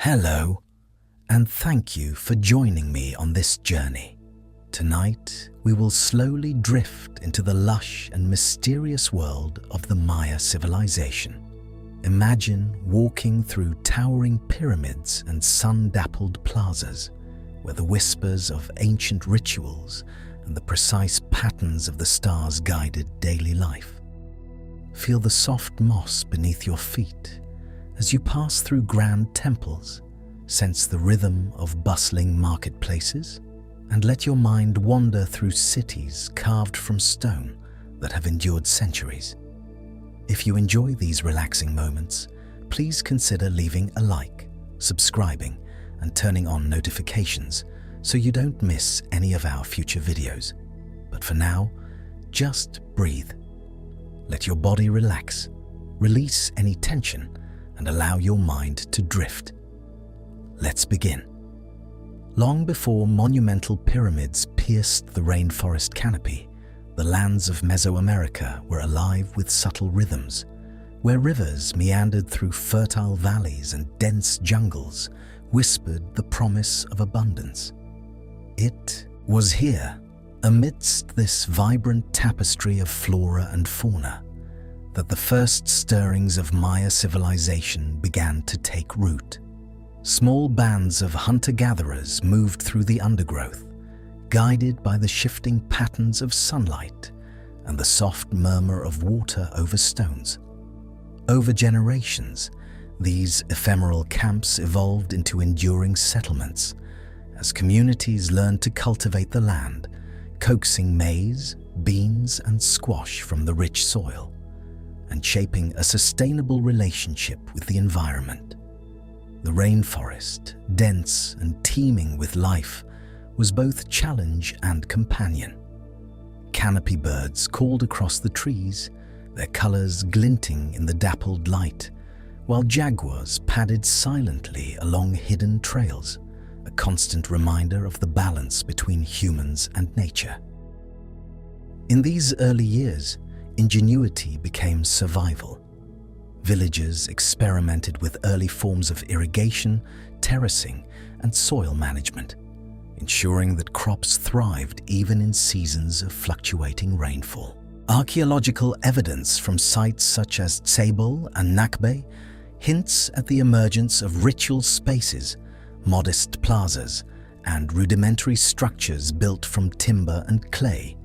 Hello, and thank you for joining me on this journey. Tonight, we will slowly drift into the lush and mysterious world of the Maya civilization. Imagine walking through towering pyramids and sun-dappled plazas, where the whispers of ancient rituals and the precise patterns of the stars guided daily life. Feel the soft moss beneath your feet as you pass through grand temples. Sense the rhythm of bustling marketplaces, and let your mind wander through cities carved from stone that have endured centuries. If you enjoy these relaxing moments, please consider leaving a like, subscribing, and turning on notifications so you don't miss any of our future videos. But for now, just breathe. Let your body relax, release any tension, and allow your mind to drift. Let's begin. Long before monumental pyramids pierced the rainforest canopy, the lands of Mesoamerica were alive with subtle rhythms, where rivers meandered through fertile valleys and dense jungles whispered the promise of abundance. It was here, amidst this vibrant tapestry of flora and fauna, that the first stirrings of Maya civilization began to take root. Small bands of hunter-gatherers moved through the undergrowth, guided by the shifting patterns of sunlight and the soft murmur of water over stones. Over generations, these ephemeral camps evolved into enduring settlements as communities learned to cultivate the land, coaxing maize, beans, and squash from the rich soil, and shaping a sustainable relationship with the environment. The rainforest, dense and teeming with life, was both challenge and companion. Canopy birds called across the trees, their colors glinting in the dappled light, while jaguars padded silently along hidden trails, a constant reminder of the balance between humans and nature. In these early years, ingenuity became survival. Villagers experimented with early forms of irrigation, terracing, and soil management, ensuring that crops thrived even in seasons of fluctuating rainfall. Archaeological evidence from sites such as Tsebol and Nakbe hints at the emergence of ritual spaces, modest plazas, and rudimentary structures built from timber and clay,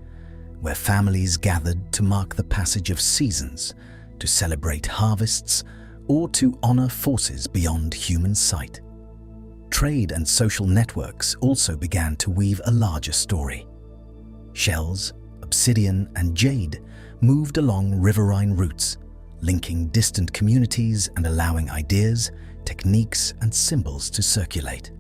where families gathered to mark the passage of seasons, to celebrate harvests, or to honor forces beyond human sight. Trade and social networks also began to weave a larger story. Shells, obsidian, and jade moved along riverine routes, linking distant communities and allowing ideas, techniques, and symbols to circulate.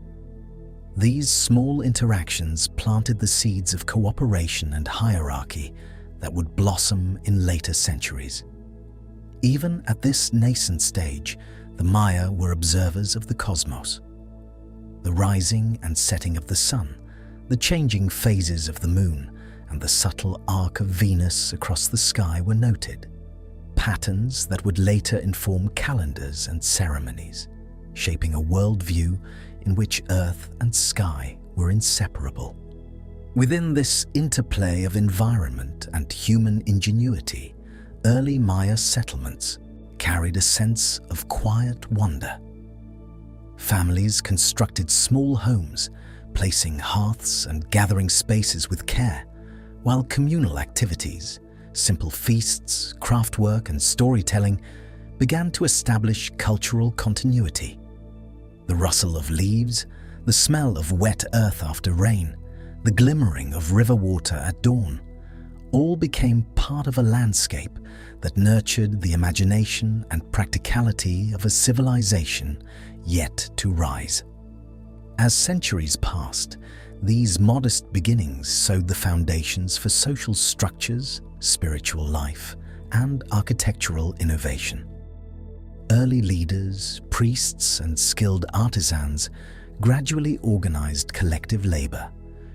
These small interactions planted the seeds of cooperation and hierarchy that would blossom in later centuries. Even at this nascent stage, the Maya were observers of the cosmos. The rising and setting of the sun, the changing phases of the moon, and the subtle arc of Venus across the sky were noted, patterns that would later inform calendars and ceremonies, shaping a worldview in which earth and sky were inseparable. Within this interplay of environment and human ingenuity, early Maya settlements carried a sense of quiet wonder. Families constructed small homes, placing hearths and gathering spaces with care, while communal activities, simple feasts, craftwork, and storytelling began to establish cultural continuity. The rustle of leaves, the smell of wet earth after rain, the glimmering of river water at dawn, all became part of a landscape that nurtured the imagination and practicality of a civilization yet to rise. As centuries passed, these modest beginnings sowed the foundations for social structures, spiritual life, and architectural innovation. Early leaders, priests, and skilled artisans gradually organized collective labor,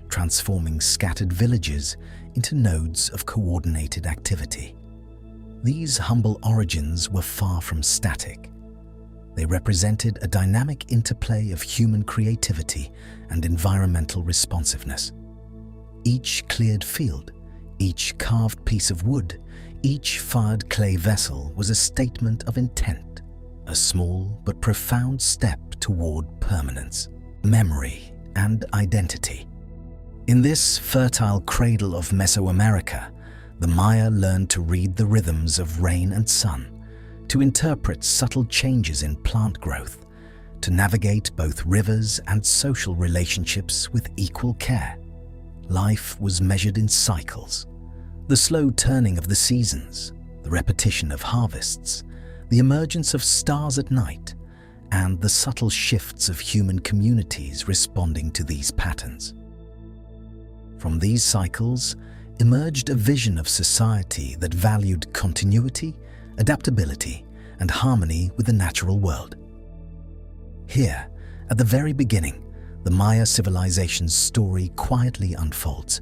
transforming scattered villages into nodes of coordinated activity. These humble origins were far from static. They represented a dynamic interplay of human creativity and environmental responsiveness. Each cleared field, each carved piece of wood, each fired clay vessel was a statement of intent, a small but profound step toward permanence, memory, and identity. In this fertile cradle of Mesoamerica, the Maya learned to read the rhythms of rain and sun, to interpret subtle changes in plant growth, to navigate both rivers and social relationships with equal care. Life was measured in cycles: the slow turning of the seasons, the repetition of harvests, the emergence of stars at night, and the subtle shifts of human communities responding to these patterns. From these cycles emerged a vision of society that valued continuity, adaptability, and harmony with the natural world. Here, at the very beginning, the Maya civilization's story quietly unfolds,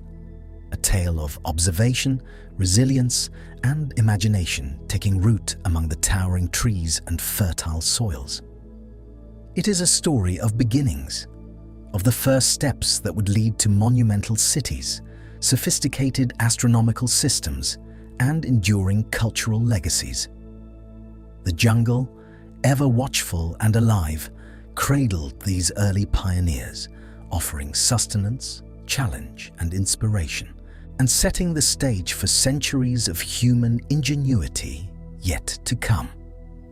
a tale of observation, resilience, and imagination taking root among the towering trees and fertile soils. It is a story of beginnings, of the first steps that would lead to monumental cities, sophisticated astronomical systems, and enduring cultural legacies. The jungle, ever watchful and alive, cradled these early pioneers, offering sustenance, challenge, and inspiration, and setting the stage for centuries of human ingenuity yet to come.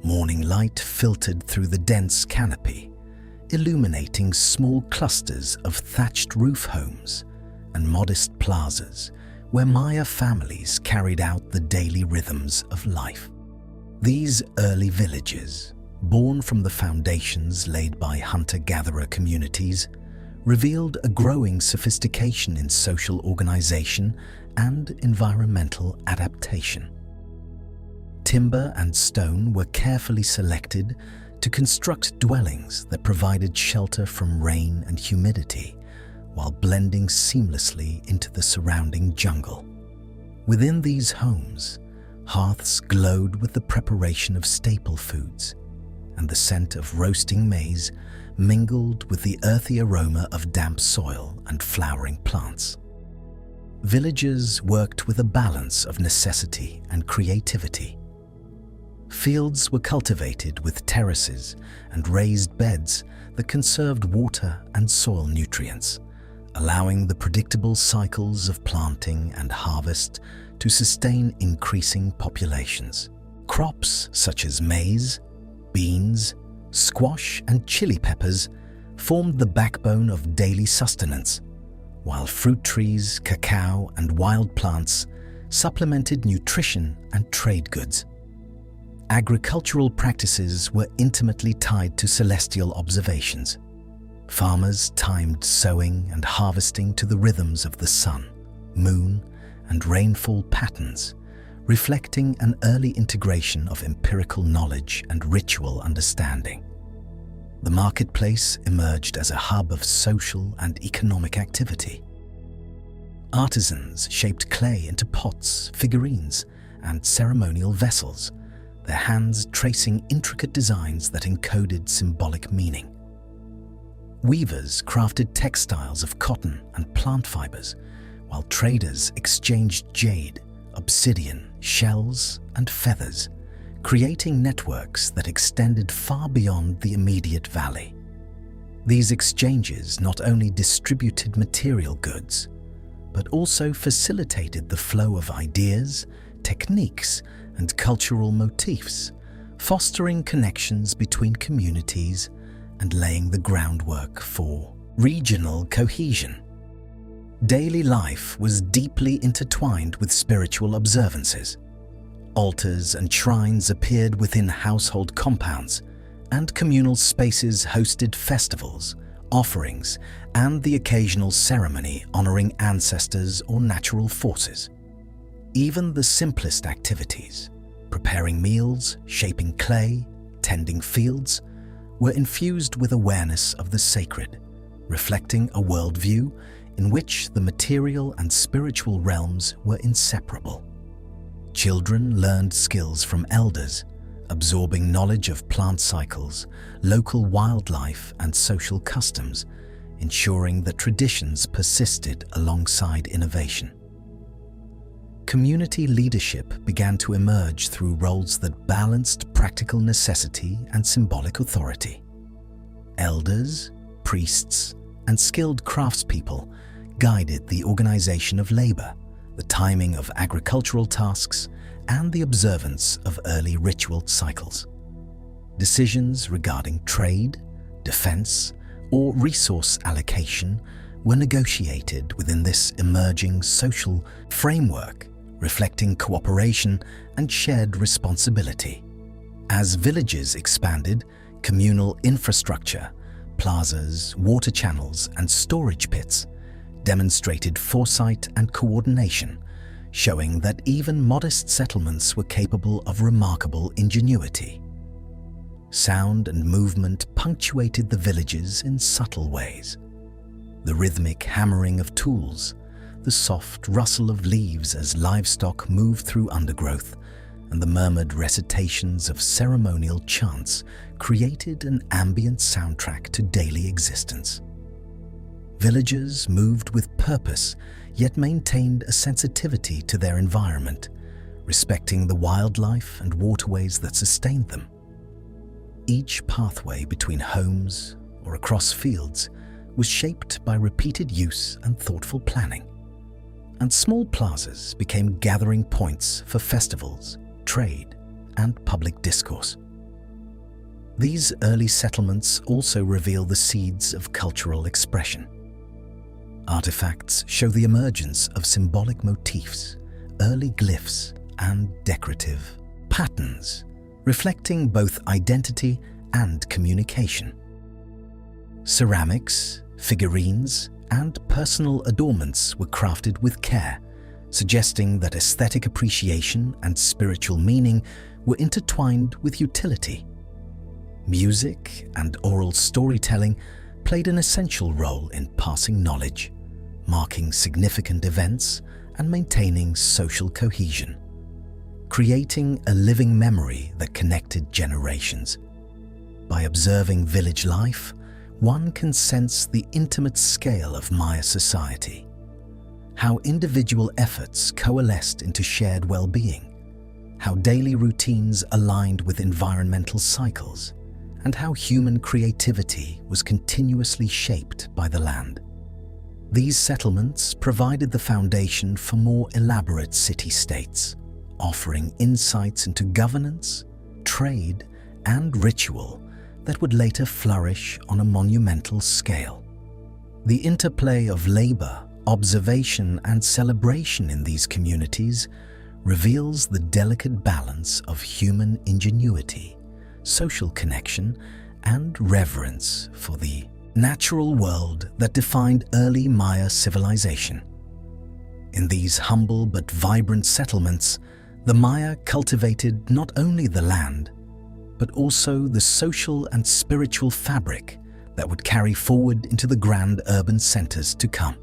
Morning light filtered through the dense canopy, illuminating small clusters of thatched roof homes and modest plazas where Maya families carried out the daily rhythms of life. These early villages, born from the foundations laid by hunter-gatherer communities, revealed a growing sophistication in social organization and environmental adaptation. Timber and stone were carefully selected to construct dwellings that provided shelter from rain and humidity, while blending seamlessly into the surrounding jungle. Within these homes, hearths glowed with the preparation of staple foods, and the scent of roasting maize mingled with the earthy aroma of damp soil and flowering plants. Villagers worked with a balance of necessity and creativity. Fields were cultivated with terraces and raised beds that conserved water and soil nutrients, allowing the predictable cycles of planting and harvest to sustain increasing populations. Crops such as maize, beans, squash, and chili peppers formed the backbone of daily sustenance, while fruit trees, cacao, and wild plants supplemented nutrition and trade goods. Agricultural practices were intimately tied to celestial observations. Farmers timed sowing and harvesting to the rhythms of the sun, moon, and rainfall patterns, reflecting an early integration of empirical knowledge and ritual understanding. The marketplace emerged as a hub of social and economic activity. Artisans shaped clay into pots, figurines, and ceremonial vessels, their hands tracing intricate designs that encoded symbolic meaning. Weavers crafted textiles of cotton and plant fibers, while traders exchanged jade, obsidian, shells, and feathers, creating networks that extended far beyond the immediate valley. These exchanges not only distributed material goods, but also facilitated the flow of ideas, techniques, and cultural motifs, fostering connections between communities and laying the groundwork for regional cohesion. Daily life was deeply intertwined with spiritual observances. Altars and shrines appeared within household compounds, and communal spaces hosted festivals, offerings, and the occasional ceremony honoring ancestors or natural forces. Even the simplest activities, preparing meals, shaping clay, tending fields, were infused with awareness of the sacred, reflecting a worldview in which the material and spiritual realms were inseparable. Children learned skills from elders, absorbing knowledge of plant cycles, local wildlife, and social customs, ensuring that traditions persisted alongside innovation. Community leadership began to emerge through roles that balanced practical necessity and symbolic authority. Elders, priests, and skilled craftspeople guided the organization of labor, the timing of agricultural tasks, and the observance of early ritual cycles. Decisions regarding trade, defense, or resource allocation were negotiated within this emerging social framework, reflecting cooperation and shared responsibility. As villages expanded, communal infrastructure, plazas, water channels, and storage pits demonstrated foresight and coordination, showing that even modest settlements were capable of remarkable ingenuity. Sound and movement punctuated the villages in subtle ways. The rhythmic hammering of tools, the soft rustle of leaves as livestock moved through undergrowth, and the murmured recitations of ceremonial chants created an ambient soundtrack to daily existence. Villagers moved with purpose, yet maintained a sensitivity to their environment, respecting the wildlife and waterways that sustained them. Each pathway between homes or across fields was shaped by repeated use and thoughtful planning, and small plazas became gathering points for festivals, trade, and public discourse. These early settlements also reveal the seeds of cultural expression. Artifacts show the emergence of symbolic motifs, early glyphs, and decorative patterns, reflecting both identity and communication. Ceramics, figurines, and personal adornments were crafted with care, suggesting that aesthetic appreciation and spiritual meaning were intertwined with utility. Music and oral storytelling played an essential role in passing knowledge, marking significant events and maintaining social cohesion, creating a living memory that connected generations. By observing village life, one can sense the intimate scale of Maya society, how individual efforts coalesced into shared well-being, how daily routines aligned with environmental cycles, and how human creativity was continuously shaped by the land. These settlements provided the foundation for more elaborate city-states, offering insights into governance, trade, and ritual that would later flourish on a monumental scale. The interplay of labor, observation, and celebration in these communities reveals the delicate balance of human ingenuity, social connection, and reverence for the natural world that defined early Maya civilization. In these humble but vibrant settlements, the Maya cultivated not only the land, but also the social and spiritual fabric that would carry forward into the grand urban centers to come.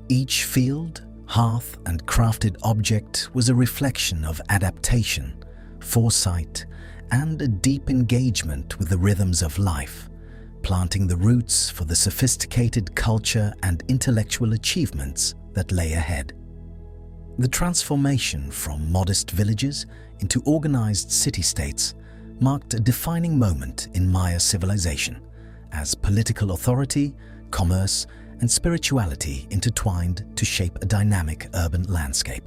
Each field, hearth, and crafted object was a reflection of adaptation, foresight, and a deep engagement with the rhythms of life, planting the roots for the sophisticated culture and intellectual achievements that lay ahead. The transformation from modest villages into organized city-states marked a defining moment in Maya civilization, as political authority, commerce, and spirituality intertwined to shape a dynamic urban landscape.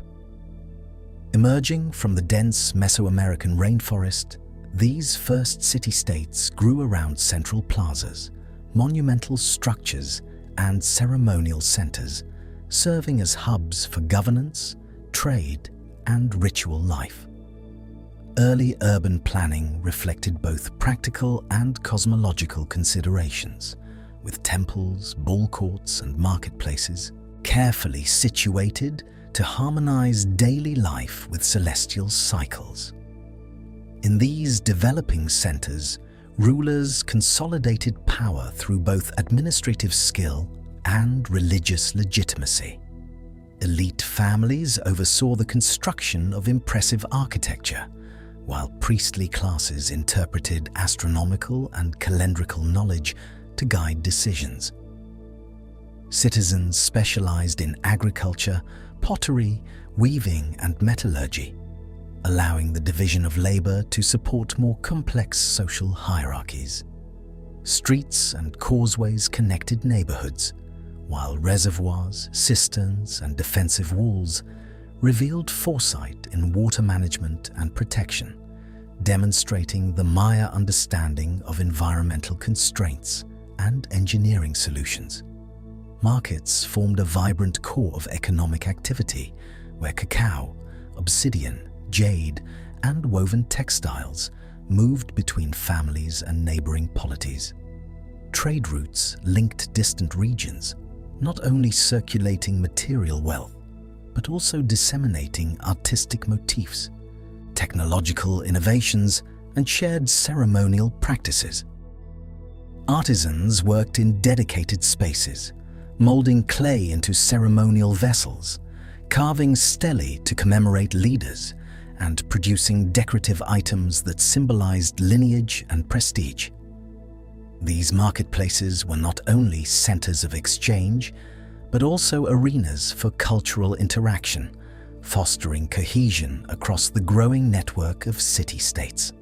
Emerging from the dense Mesoamerican rainforest, these first city-states grew around central plazas, monumental structures, and ceremonial centers, serving as hubs for governance, trade, and ritual life. Early urban planning reflected both practical and cosmological considerations, with temples, ball courts, and marketplaces carefully situated to harmonize daily life with celestial cycles. In these developing centers, rulers consolidated power through both administrative skill and religious legitimacy. Elite families oversaw the construction of impressive architecture, while priestly classes interpreted astronomical and calendrical knowledge to guide decisions. Citizens specialized in agriculture, pottery, weaving, and metallurgy, allowing the division of labor to support more complex social hierarchies. Streets and causeways connected neighborhoods, while reservoirs, cisterns, and defensive walls revealed foresight in water management and protection, demonstrating the Maya understanding of environmental constraints and engineering solutions. Markets formed a vibrant core of economic activity where cacao, obsidian, jade, and woven textiles moved between families and neighboring polities. Trade routes linked distant regions, not only circulating material wealth, but also disseminating artistic motifs, technological innovations, and shared ceremonial practices. Artisans worked in dedicated spaces, molding clay into ceremonial vessels, carving stelae to commemorate leaders, and producing decorative items that symbolized lineage and prestige. These marketplaces were not only centers of exchange, but also arenas for cultural interaction, fostering cohesion across the growing network of city-states.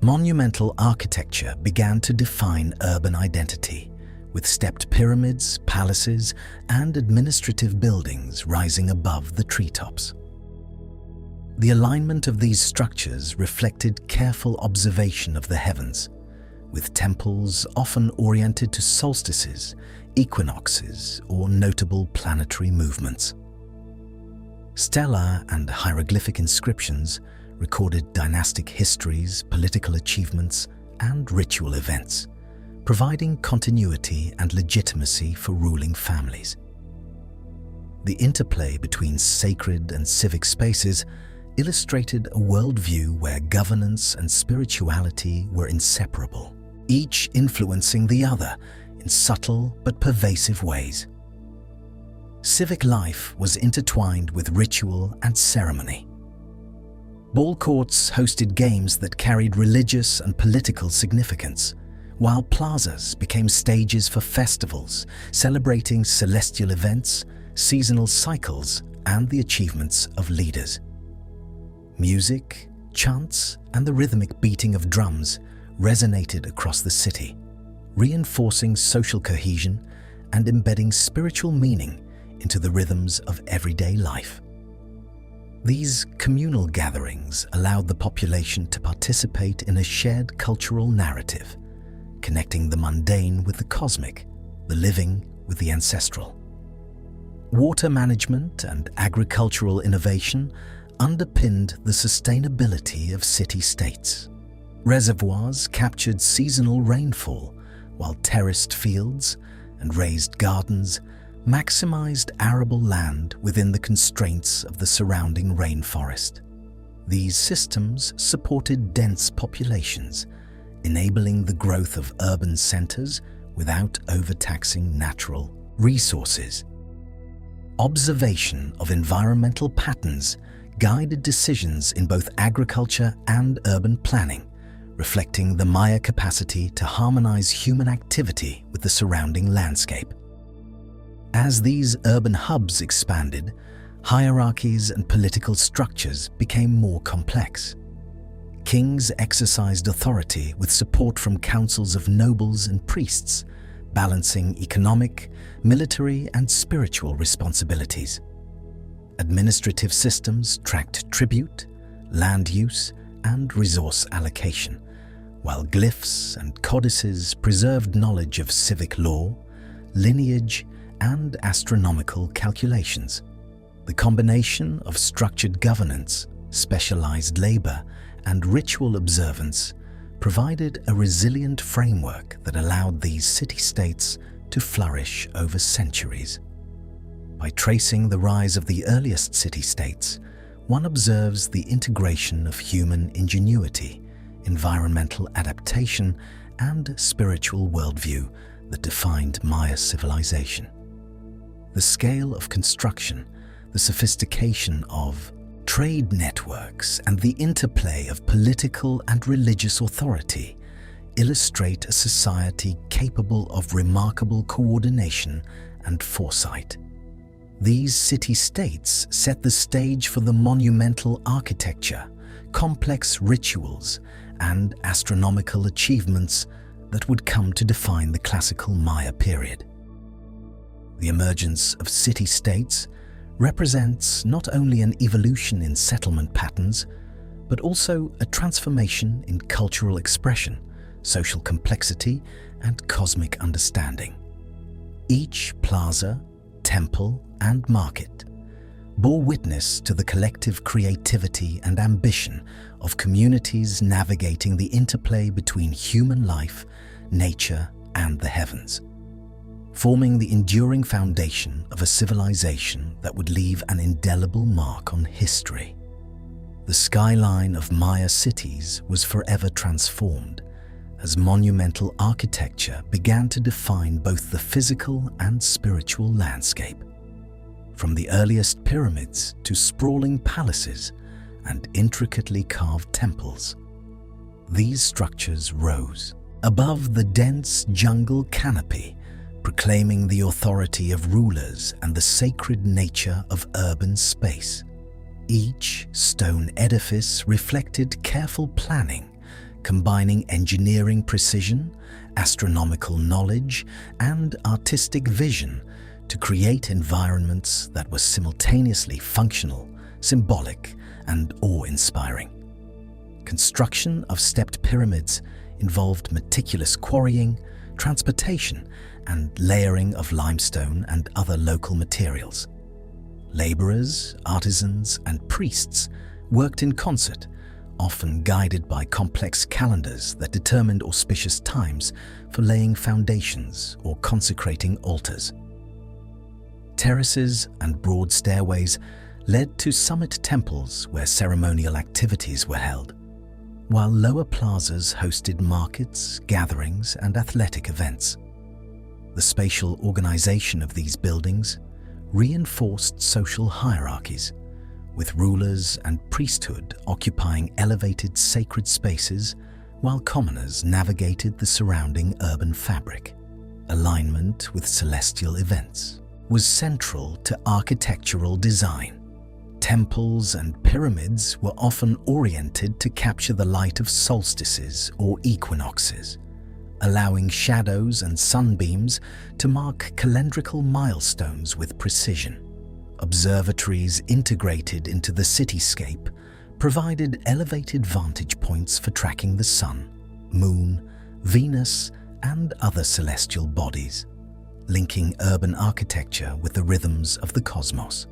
Monumental architecture began to define urban identity, with stepped pyramids, palaces, and administrative buildings rising above the treetops. The alignment of these structures reflected careful observation of the heavens, with temples often oriented to solstices, equinoxes, or notable planetary movements. Stellar and hieroglyphic inscriptions recorded dynastic histories, political achievements, and ritual events, providing continuity and legitimacy for ruling families. The interplay between sacred and civic spaces illustrated a worldview where governance and spirituality were inseparable, each influencing the other in subtle but pervasive ways. Civic life was intertwined with ritual and ceremony. Ball courts hosted games that carried religious and political significance, while plazas became stages for festivals celebrating celestial events, seasonal cycles, and the achievements of leaders. Music, chants, and the rhythmic beating of drums resonated across the city, reinforcing social cohesion and embedding spiritual meaning into the rhythms of everyday life. These communal gatherings allowed the population to participate in a shared cultural narrative, connecting the mundane with the cosmic, the living with the ancestral. Water management and agricultural innovation underpinned the sustainability of city-states. Reservoirs captured seasonal rainfall, while terraced fields and raised gardens maximized arable land within the constraints of the surrounding rainforest. These systems supported dense populations, enabling the growth of urban centers without overtaxing natural resources. Observation of environmental patterns guided decisions in both agriculture and urban planning, reflecting the Maya capacity to harmonize human activity with the surrounding landscape. As these urban hubs expanded, hierarchies and political structures became more complex. Kings exercised authority with support from councils of nobles and priests, balancing economic, military, and spiritual responsibilities. Administrative systems tracked tribute, land use, and resource allocation, while glyphs and codices preserved knowledge of civic law, lineage, and astronomical calculations. The combination of structured governance, specialized labor, and ritual observance provided a resilient framework that allowed these city-states to flourish over centuries. By tracing the rise of the earliest city-states, one observes the integration of human ingenuity, environmental adaptation, and spiritual worldview that defined Maya civilization. The scale of construction, the sophistication of Trade networks and the interplay of political and religious authority illustrate a society capable of remarkable coordination and foresight. These city-states set the stage for the monumental architecture, complex rituals, and astronomical achievements that would come to define the classical Maya period. The emergence of city-states represents not only an evolution in settlement patterns, but also a transformation in cultural expression, social complexity, and cosmic understanding. Each plaza, temple, and market bore witness to the collective creativity and ambition of communities navigating the interplay between human life, nature, and the heavens, forming the enduring foundation of a civilization that would leave an indelible mark on history. The skyline of Maya cities was forever transformed as monumental architecture began to define both the physical and spiritual landscape. From the earliest pyramids to sprawling palaces and intricately carved temples, these structures rose above the dense jungle canopy, proclaiming the authority of rulers and the sacred nature of urban space. Each stone edifice reflected careful planning, combining engineering precision, astronomical knowledge, and artistic vision to create environments that were simultaneously functional, symbolic, and awe-inspiring. Construction of stepped pyramids involved meticulous quarrying, transportation, and layering of limestone and other local materials. Laborers, artisans, and priests worked in concert, often guided by complex calendars that determined auspicious times for laying foundations or consecrating altars. Terraces and broad stairways led to summit temples where ceremonial activities were held, while lower plazas hosted markets, gatherings, and athletic events. The spatial organization of these buildings reinforced social hierarchies, with rulers and priesthood occupying elevated sacred spaces while commoners navigated the surrounding urban fabric. Alignment with celestial events was central to architectural design. Temples and pyramids were often oriented to capture the light of solstices or equinoxes, allowing shadows and sunbeams to mark calendrical milestones with precision. Observatories integrated into the cityscape provided elevated vantage points for tracking the sun, moon, Venus, and other celestial bodies, linking urban architecture with the rhythms of the cosmos.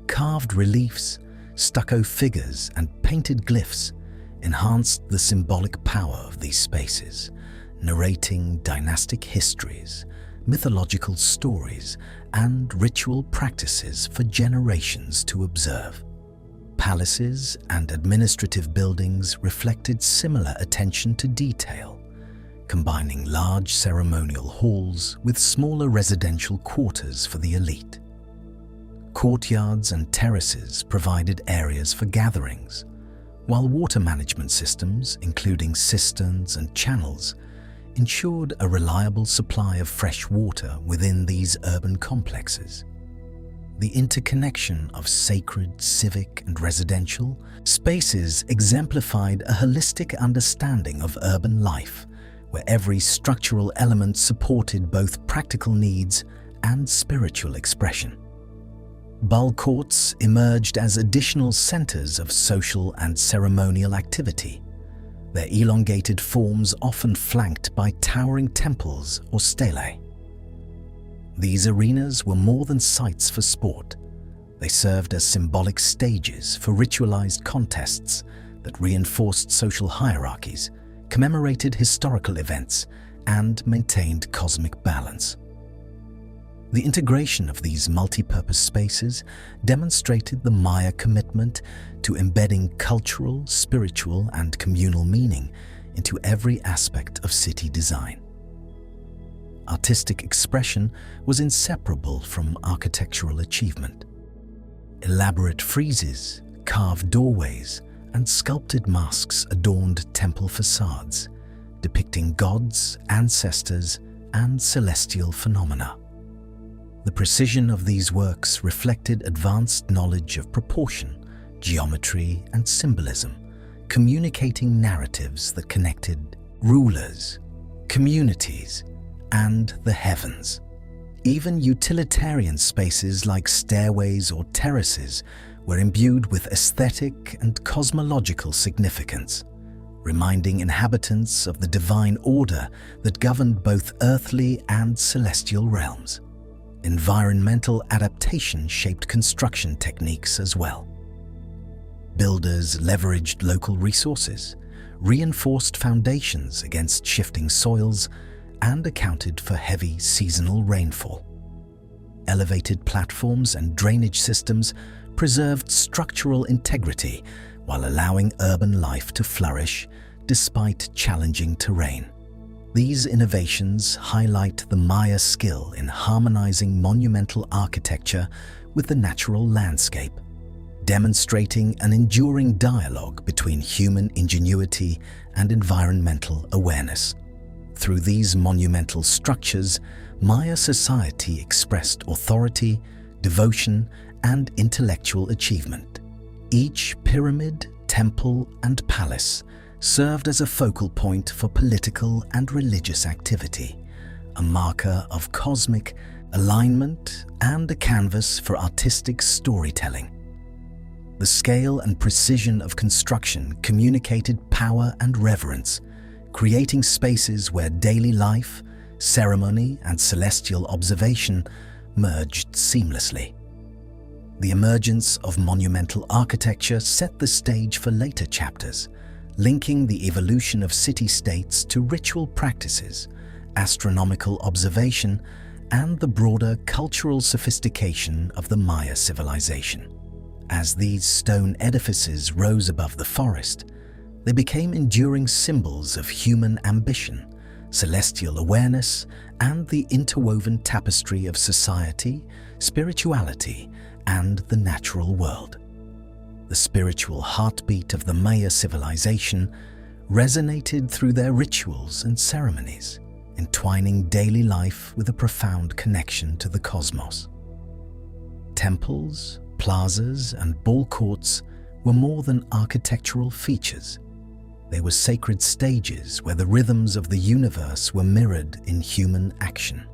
Carved reliefs, stucco figures, and painted glyphs enhanced the symbolic power of these spaces, narrating dynastic histories, mythological stories, and ritual practices for generations to observe. Palaces and administrative buildings reflected similar attention to detail, combining large ceremonial halls with smaller residential quarters for the elite. Courtyards and terraces provided areas for gatherings, while water management systems, including cisterns and channels, ensured a reliable supply of fresh water within these urban complexes. The interconnection of sacred, civic, and residential spaces exemplified a holistic understanding of urban life, where every structural element supported both practical needs and spiritual expression. Bal courts emerged as additional centers of social and ceremonial activity, their elongated forms often flanked by towering temples or stelae. These arenas were more than sites for sport. They served as symbolic stages for ritualized contests that reinforced social hierarchies, commemorated historical events, and maintained cosmic balance. The integration of these multi-purpose spaces demonstrated the Maya commitment to embedding cultural, spiritual, and communal meaning into every aspect of city design. Artistic expression was inseparable from architectural achievement. Elaborate friezes, carved doorways and sculpted masks adorned temple facades, depicting gods, ancestors, and celestial phenomena. The precision of these works reflected advanced knowledge of proportion, geometry, and symbolism, communicating narratives that connected rulers, communities, and the heavens. Even utilitarian spaces like stairways or terraces were imbued with aesthetic and cosmological significance, reminding inhabitants of the divine order that governed both earthly and celestial realms. Environmental adaptation shaped construction techniques as well. Builders leveraged local resources, reinforced foundations against shifting soils, and accounted for heavy seasonal rainfall. Elevated platforms and drainage systems preserved structural integrity while allowing urban life to flourish despite challenging terrain. These innovations highlight the Maya skill in harmonizing monumental architecture with the natural landscape, demonstrating an enduring dialogue between human ingenuity and environmental awareness. Through these monumental structures, Maya society expressed authority, devotion, and intellectual achievement. Each pyramid, temple, and palace served as a focal point for political and religious activity, a marker of cosmic alignment and a canvas for artistic storytelling. The scale and precision of construction communicated power and reverence, creating spaces where daily life, ceremony, and celestial observation merged seamlessly. The emergence of monumental architecture set the stage for later chapters, linking the evolution of city-states to ritual practices, astronomical observation, and the broader cultural sophistication of the Maya civilization. As these stone edifices rose above the forest, they became enduring symbols of human ambition, celestial awareness, and the interwoven tapestry of society, spirituality, and the natural world. The spiritual heartbeat of the Maya civilization resonated through their rituals and ceremonies, entwining daily life with a profound connection to the cosmos. Temples, plazas, and ball courts were more than architectural features. They were sacred stages where the rhythms of the universe were mirrored in human action.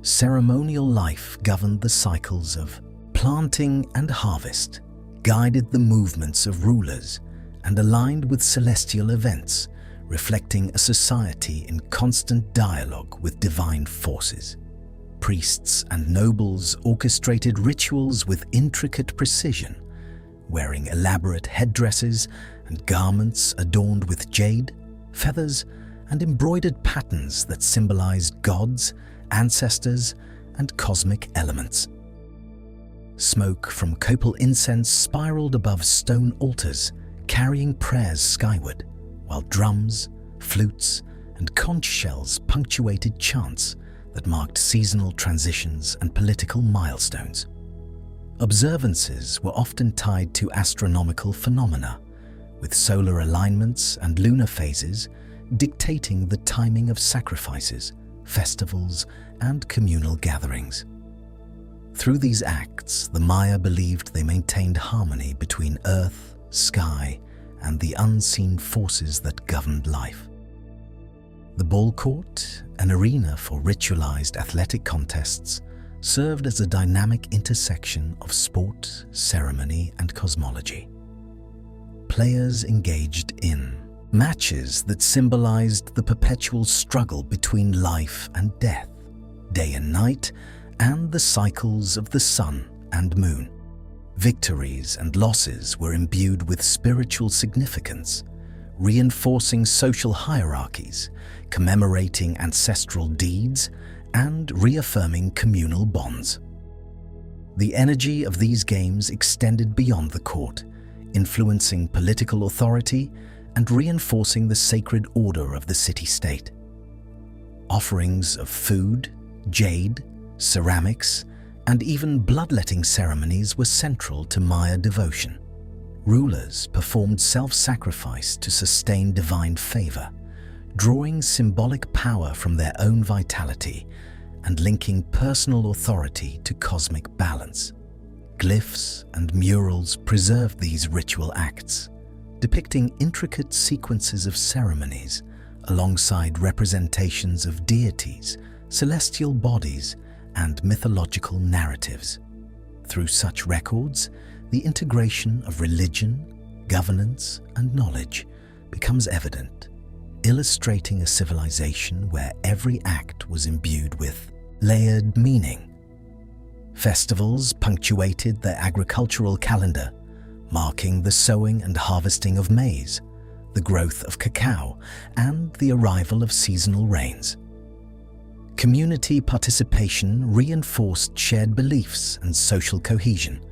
Ceremonial life governed the cycles of planting and harvest, guided the movements of rulers, and aligned with celestial events, reflecting a society in constant dialogue with divine forces. Priests and nobles orchestrated rituals with intricate precision, wearing elaborate headdresses and garments adorned with jade, feathers, and embroidered patterns that symbolized gods, ancestors, and cosmic elements. Smoke from copal incense spiraled above stone altars, carrying prayers skyward, while drums, flutes, and conch shells punctuated chants that marked seasonal transitions and political milestones. Observances were often tied to astronomical phenomena, with solar alignments and lunar phases dictating the timing of sacrifices, festivals, and communal gatherings. Through these acts, the Maya believed they maintained harmony between earth, sky, and the unseen forces that governed life. The ball court, an arena for ritualized athletic contests, served as a dynamic intersection of sport, ceremony, and cosmology. Players engaged in matches that symbolized the perpetual struggle between life and death, day and night, and the cycles of the sun and moon. Victories and losses were imbued with spiritual significance, reinforcing social hierarchies, commemorating ancestral deeds, and reaffirming communal bonds. The energy of these games extended beyond the court, influencing political authority and reinforcing the sacred order of the city-state. Offerings of food, jade, ceramics, and even bloodletting ceremonies were central to Maya devotion. Rulers performed self-sacrifice to sustain divine favor, drawing symbolic power from their own vitality and linking personal authority to cosmic balance. Glyphs and murals preserved these ritual acts, depicting intricate sequences of ceremonies alongside representations of deities, celestial bodies, and mythological narratives. Through such records, the integration of religion, governance, and knowledge becomes evident, illustrating a civilization where every act was imbued with layered meaning. Festivals punctuated the agricultural calendar, marking the sowing and harvesting of maize, the growth of cacao, and the arrival of seasonal rains. Community participation reinforced shared beliefs and social cohesion,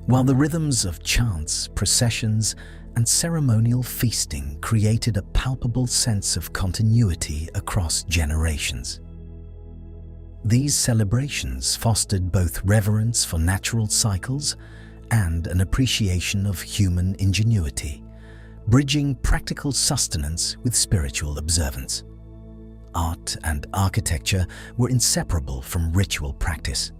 while the rhythms of chants, processions, and ceremonial feasting created a palpable sense of continuity across generations. These celebrations fostered both reverence for natural cycles and an appreciation of human ingenuity, bridging practical sustenance with spiritual observance. Art and architecture were inseparable from ritual practice.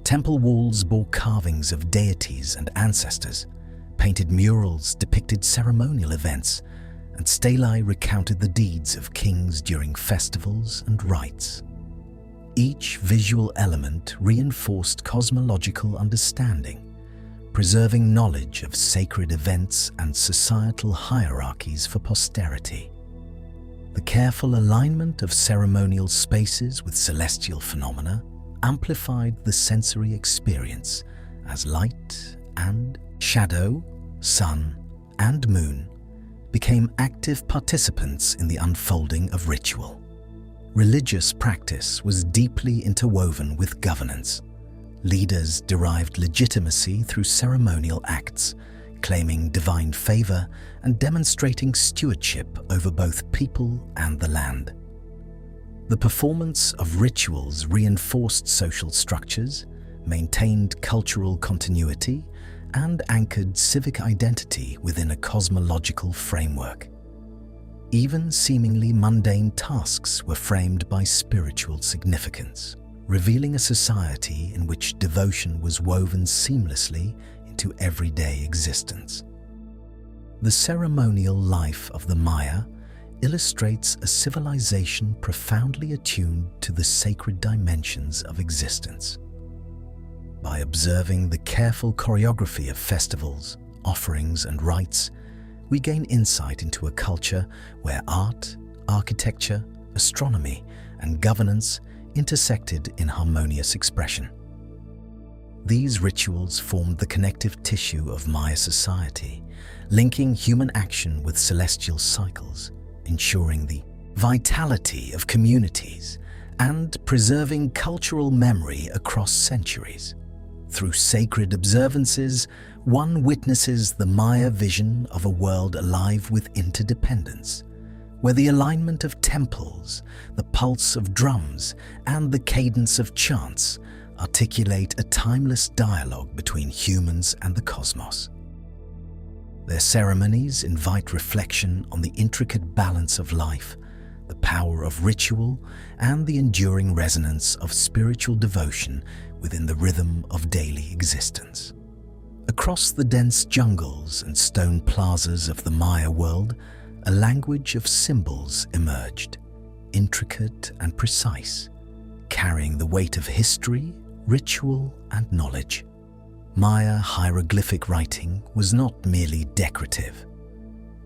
Temple walls bore carvings of deities and ancestors, painted murals depicted ceremonial events, and stelae recounted the deeds of kings during festivals and rites. Each visual element reinforced cosmological understanding, preserving knowledge of sacred events and societal hierarchies for posterity. The careful alignment of ceremonial spaces with celestial phenomena amplified the sensory experience as light and shadow, sun and moon became active participants in the unfolding of ritual. Religious practice was deeply interwoven with governance. Leaders derived legitimacy through ceremonial acts, claiming divine favor and demonstrating stewardship over both people and the land. The performance of rituals reinforced social structures, maintained cultural continuity, and anchored civic identity within a cosmological framework. Even seemingly mundane tasks were framed by spiritual significance, revealing a society in which devotion was woven seamlessly into everyday existence. The ceremonial life of the Maya illustrates a civilization profoundly attuned to the sacred dimensions of existence. By observing the careful choreography of festivals, offerings, and rites, we gain insight into a culture where art, architecture, astronomy, and governance intersected in harmonious expression. These rituals formed the connective tissue of Maya society, linking human action with celestial cycles, ensuring the vitality of communities and preserving cultural memory across centuries. Through sacred observances, one witnesses the Maya vision of a world alive with interdependence, where the alignment of temples, the pulse of drums, and the cadence of chants articulate a timeless dialogue between humans and the cosmos. Their ceremonies invite reflection on the intricate balance of life, the power of ritual, and the enduring resonance of spiritual devotion within the rhythm of daily existence. Across the dense jungles and stone plazas of the Maya world, a language of symbols emerged, intricate and precise, carrying the weight of history, ritual, and knowledge. Maya hieroglyphic writing was not merely decorative.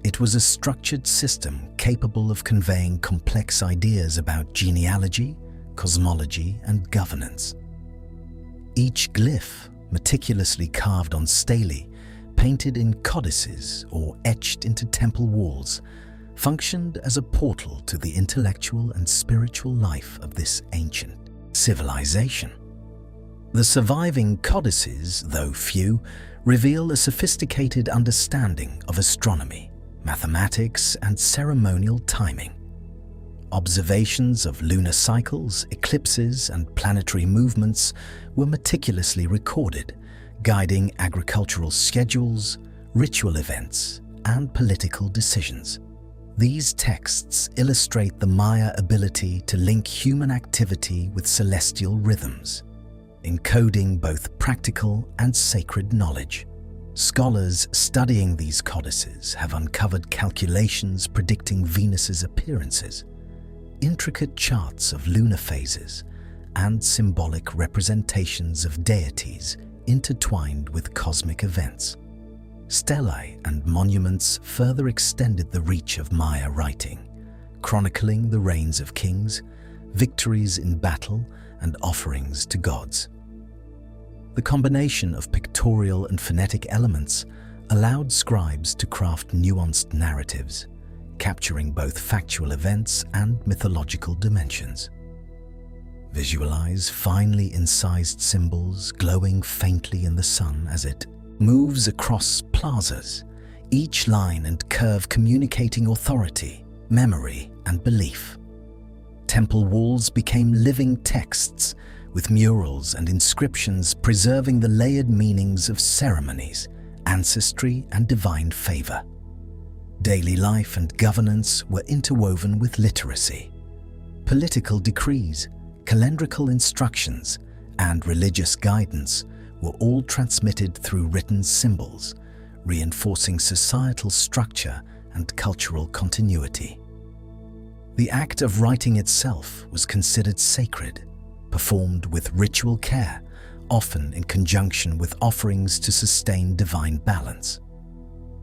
It was a structured system capable of conveying complex ideas about genealogy, cosmology, and governance. Each glyph, meticulously carved on stelae, painted in codices or etched into temple walls, functioned as a portal to the intellectual and spiritual life of this ancient civilization. The surviving codices, though few, reveal a sophisticated understanding of astronomy, mathematics, and ceremonial timing. Observations of lunar cycles, eclipses, and planetary movements were meticulously recorded, guiding agricultural schedules, ritual events, and political decisions. These texts illustrate the Maya ability to link human activity with celestial rhythms, encoding both practical and sacred knowledge. Scholars studying these codices have uncovered calculations predicting Venus's appearances, intricate charts of lunar phases, and symbolic representations of deities intertwined with cosmic events. Stelae and monuments further extended the reach of Maya writing, chronicling the reigns of kings, victories in battle, and offerings to gods. The combination of pictorial and phonetic elements allowed scribes to craft nuanced narratives, capturing both factual events and mythological dimensions. Visualize finely incised symbols glowing faintly in the sun as it moves across plazas, each line and curve communicating authority, memory, and belief. Temple walls became living texts, with murals and inscriptions preserving the layered meanings of ceremonies, ancestry, and divine favor. Daily life and governance were interwoven with literacy. Political decrees, calendrical instructions, and religious guidance were all transmitted through written symbols, reinforcing societal structure and cultural continuity. The act of writing itself was considered sacred, performed with ritual care, often in conjunction with offerings to sustain divine balance.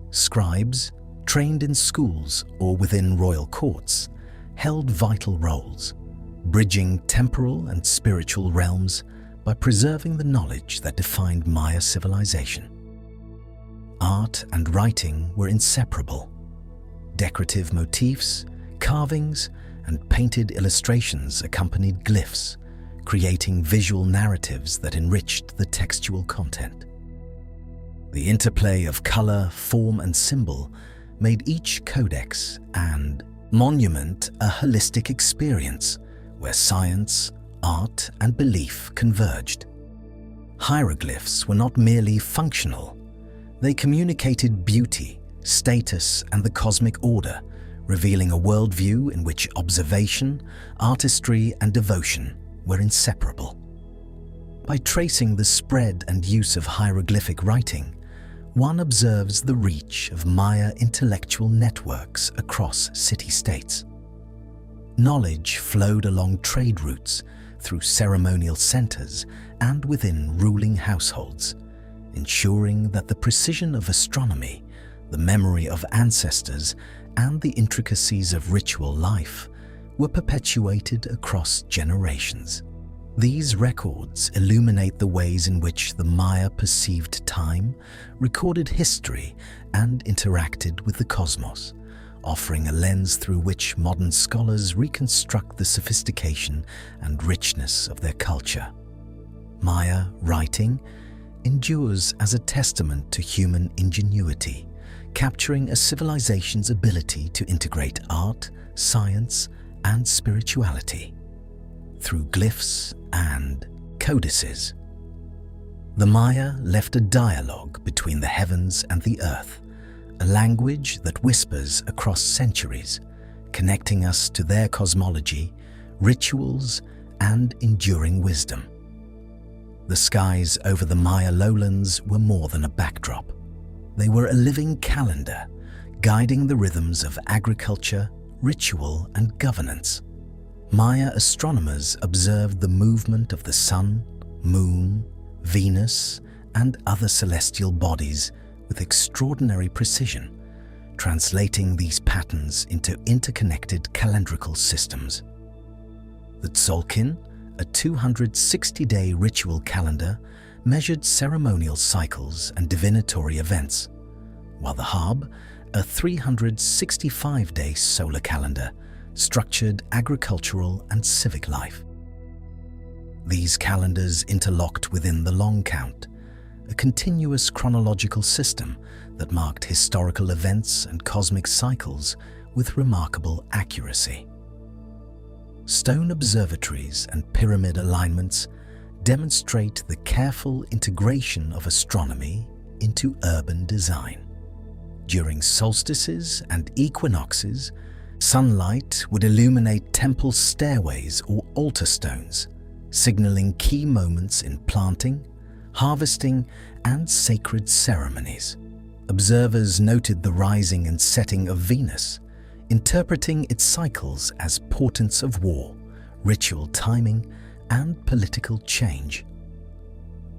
Scribes, trained in schools or within royal courts, held vital roles, bridging temporal and spiritual realms by preserving the knowledge that defined Maya civilization. Art and writing were inseparable. Decorative motifs, carvings, and painted illustrations accompanied glyphs, creating visual narratives that enriched the textual content. The interplay of color, form, and symbol made each codex and monument a holistic experience where science, art, and belief converged. Hieroglyphs were not merely functional. They communicated beauty, status, and the cosmic order, revealing a worldview in which observation, artistry, and devotion were inseparable. By tracing the spread and use of hieroglyphic writing, one observes the reach of Maya intellectual networks across city-states. Knowledge flowed along trade routes, through ceremonial centers, and within ruling households, ensuring that the precision of astronomy, the memory of ancestors, and the intricacies of ritual life were perpetuated across generations. These records illuminate the ways in which the Maya perceived time, recorded history, and interacted with the cosmos, offering a lens through which modern scholars reconstruct the sophistication and richness of their culture. Maya writing endures as a testament to human ingenuity, capturing a civilization's ability to integrate art, science, and spirituality through glyphs and codices. The Maya left a dialogue between the heavens and the earth, a language that whispers across centuries, connecting us to their cosmology, rituals, and enduring wisdom. The skies over the Maya lowlands were more than a backdrop. They were a living calendar, guiding the rhythms of agriculture, ritual, and governance. Maya astronomers observed the movement of the sun, moon, Venus, and other celestial bodies with extraordinary precision, translating these patterns into interconnected calendrical systems. The Tzolkin, a 260-day ritual calendar, measured ceremonial cycles and divinatory events, while the Hab, a 365-day solar calendar, structured agricultural and civic life. These calendars interlocked within the long count, a continuous chronological system that marked historical events and cosmic cycles with remarkable accuracy. Stone observatories and pyramid alignments demonstrate the careful integration of astronomy into urban design. During solstices and equinoxes, sunlight would illuminate temple stairways or altar stones, signaling key moments in planting, harvesting, and sacred ceremonies. Observers noted the rising and setting of Venus, interpreting its cycles as portents of war, ritual timing, and political change.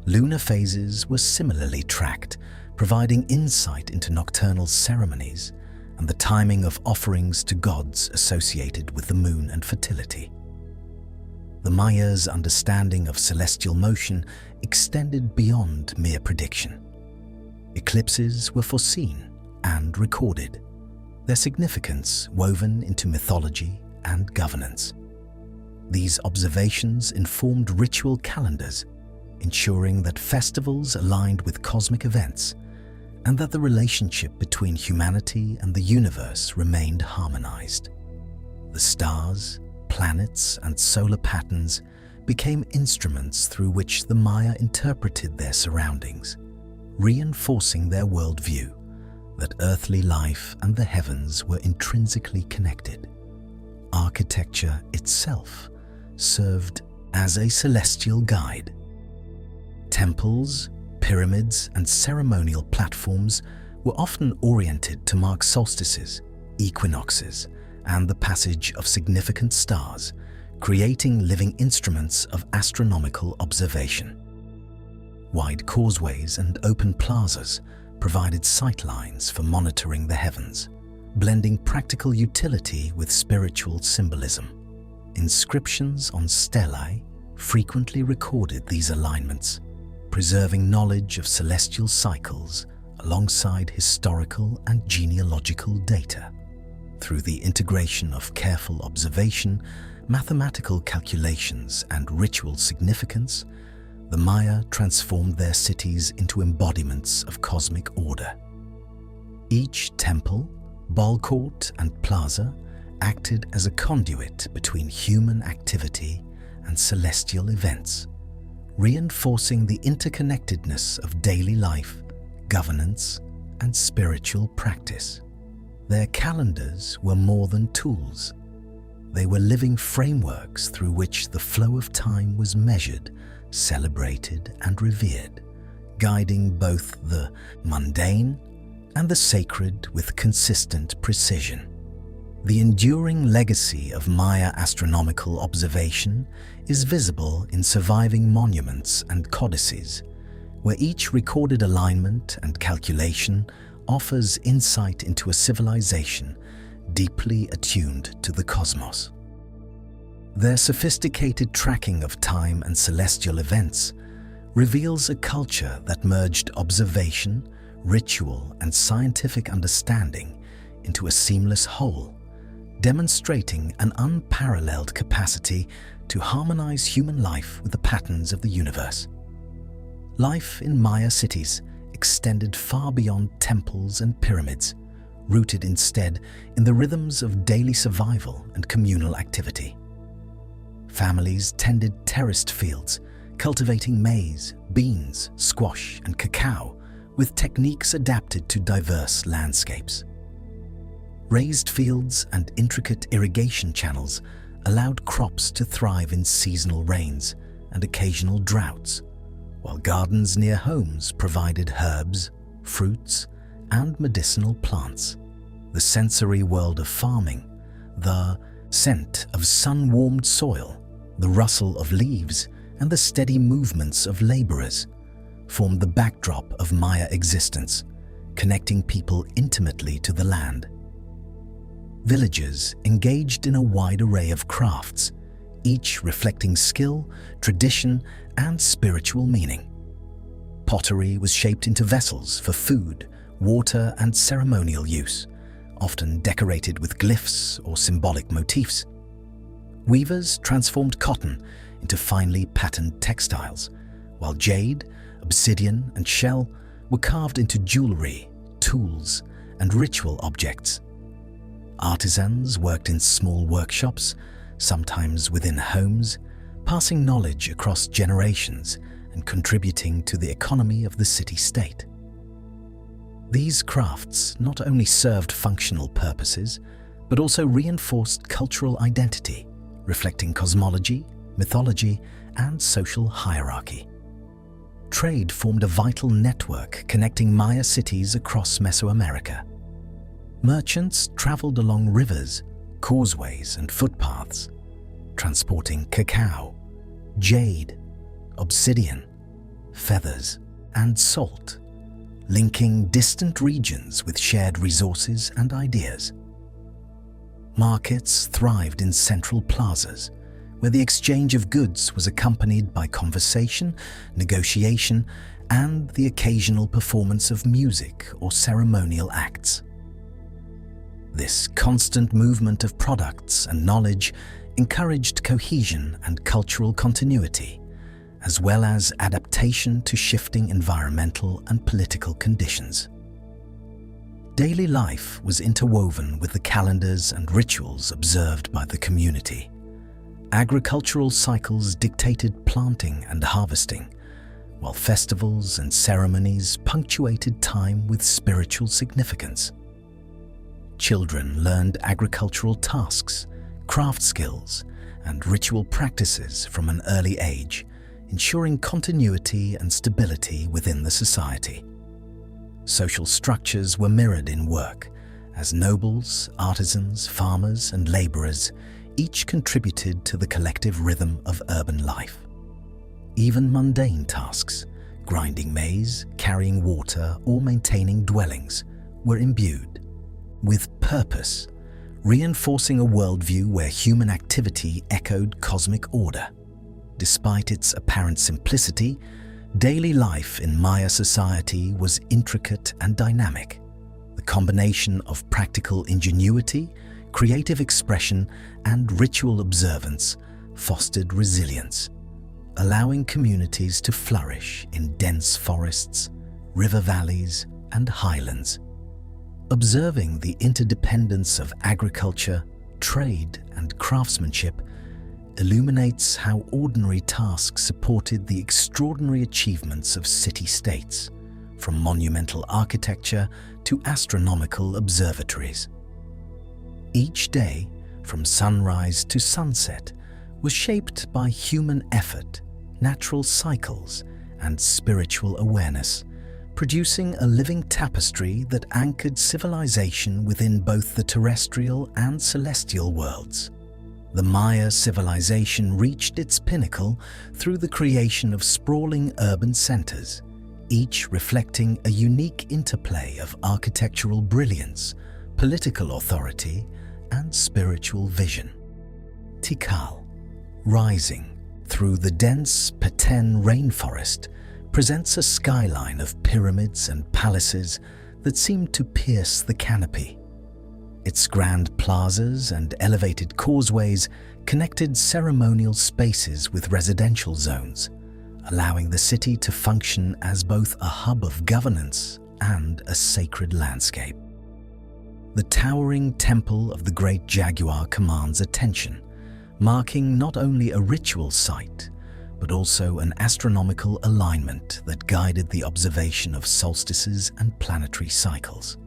Lunar phases were similarly tracked, providing insight into nocturnal ceremonies and the timing of offerings to gods associated with the moon and fertility. The Mayas' understanding of celestial motion extended beyond mere prediction. Eclipses were foreseen and recorded, their significance woven into mythology and governance. These observations informed ritual calendars, ensuring that festivals aligned with cosmic events and that the relationship between humanity and the universe remained harmonized. The stars, planets, and solar patterns became instruments through which the Maya interpreted their surroundings, reinforcing their worldview that earthly life and the heavens were intrinsically connected. Architecture itself served as a celestial guide. Temples, pyramids, and ceremonial platforms were often oriented to mark solstices, equinoxes, and the passage of significant stars, creating living instruments of astronomical observation. Wide causeways and open plazas provided sightlines for monitoring the heavens, blending practical utility with spiritual symbolism. Inscriptions on stelae frequently recorded these alignments, preserving knowledge of celestial cycles alongside historical and genealogical data. Through the integration of careful observation, mathematical calculations, and ritual significance, the Maya transformed their cities into embodiments of cosmic order. Each temple, ball court, and plaza acted as a conduit between human activity and celestial events, reinforcing the interconnectedness of daily life, governance, and spiritual practice. Their calendars were more than tools. They were living frameworks through which the flow of time was measured, celebrated, and revered, guiding both the mundane and the sacred with consistent precision. The enduring legacy of Maya astronomical observation is visible in surviving monuments and codices, where each recorded alignment and calculation offers insight into a civilization deeply attuned to the cosmos. Their sophisticated tracking of time and celestial events reveals a culture that merged observation, ritual, and scientific understanding into a seamless whole, demonstrating an unparalleled capacity to harmonize human life with the patterns of the universe. Life in Maya cities extended far beyond temples and pyramids, rooted instead in the rhythms of daily survival and communal activity. Families tended terraced fields, cultivating maize, beans, squash, and cacao with techniques adapted to diverse landscapes. Raised fields and intricate irrigation channels allowed crops to thrive in seasonal rains and occasional droughts, while gardens near homes provided herbs, fruits, and medicinal plants. The sensory world of farming, the scent of sun-warmed soil, the rustle of leaves, and the steady movements of laborers formed the backdrop of Maya existence, connecting people intimately to the land. Villagers engaged in a wide array of crafts, each reflecting skill, tradition, and spiritual meaning. Pottery was shaped into vessels for food, water, and ceremonial use, often decorated with glyphs or symbolic motifs. Weavers transformed cotton into finely patterned textiles, while jade, obsidian, and shell were carved into jewelry, tools, and ritual objects. Artisans worked in small workshops, sometimes within homes, passing knowledge across generations and contributing to the economy of the city-state. These crafts not only served functional purposes, but also reinforced cultural identity, reflecting cosmology, mythology, and social hierarchy. Trade formed a vital network connecting Maya cities across Mesoamerica. Merchants traveled along rivers, causeways, and footpaths, transporting cacao, jade, obsidian, feathers, and salt, linking distant regions with shared resources and ideas. Markets thrived in central plazas, where the exchange of goods was accompanied by conversation, negotiation, and the occasional performance of music or ceremonial acts. This constant movement of products and knowledge encouraged cohesion and cultural continuity, as well as adaptation to shifting environmental and political conditions. Daily life was interwoven with the calendars and rituals observed by the community. Agricultural cycles dictated planting and harvesting, while festivals and ceremonies punctuated time with spiritual significance. Children learned agricultural tasks, craft skills, and ritual practices from an early age, ensuring continuity and stability within the society. Social structures were mirrored in work, as nobles, artisans, farmers, and laborers each contributed to the collective rhythm of urban life. Even mundane tasks, grinding maize, carrying water, or maintaining dwellings, were imbued with purpose, reinforcing a worldview where human activity echoed cosmic order. Despite its apparent simplicity, daily life in Maya society was intricate and dynamic. The combination of practical ingenuity, creative expression, and ritual observance fostered resilience, allowing communities to flourish in dense forests, river valleys, and highlands. Observing the interdependence of agriculture, trade, and craftsmanship illuminates how ordinary tasks supported the extraordinary achievements of city-states, from monumental architecture to astronomical observatories. Each day, from sunrise to sunset, was shaped by human effort, natural cycles, and spiritual awareness, producing a living tapestry that anchored civilization within both the terrestrial and celestial worlds. The Maya civilization reached its pinnacle through the creation of sprawling urban centers, each reflecting a unique interplay of architectural brilliance, political authority, and spiritual vision. Tikal, rising through the dense Petén rainforest, presents a skyline of pyramids and palaces that seem to pierce the canopy. Its grand plazas and elevated causeways connected ceremonial spaces with residential zones, allowing the city to function as both a hub of governance and a sacred landscape. The towering temple of the Great Jaguar commands attention, marking not only a ritual site, but also an astronomical alignment that guided the observation of solstices and planetary cycles.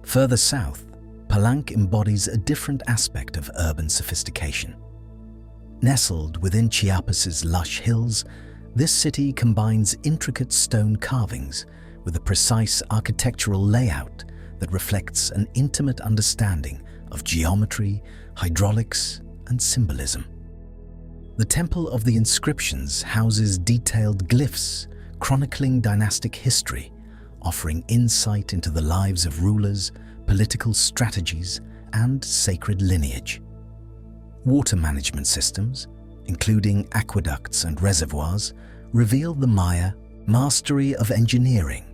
Further south, Palenque embodies a different aspect of urban sophistication. Nestled within Chiapas's lush hills, this city combines intricate stone carvings with a precise architectural layout that reflects an intimate understanding of geometry, hydraulics, and symbolism. The Temple of the Inscriptions houses detailed glyphs chronicling dynastic history, offering insight into the lives of rulers, political strategies, and sacred lineage. Water management systems, including aqueducts and reservoirs, reveal the Maya mastery of engineering,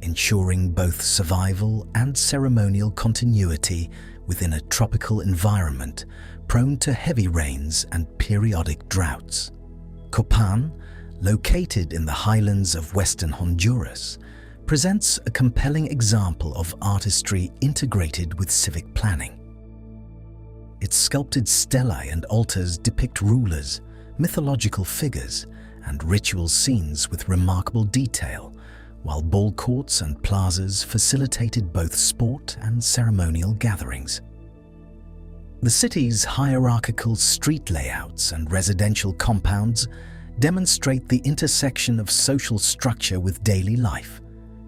ensuring both survival and ceremonial continuity within a tropical environment prone to heavy rains and periodic droughts. Copan, located in the highlands of western Honduras, presents a compelling example of artistry integrated with civic planning. Its sculpted stelae and altars depict rulers, mythological figures, and ritual scenes with remarkable detail, while ball courts and plazas facilitated both sport and ceremonial gatherings. The city's hierarchical street layouts and residential compounds demonstrate the intersection of social structure with daily life,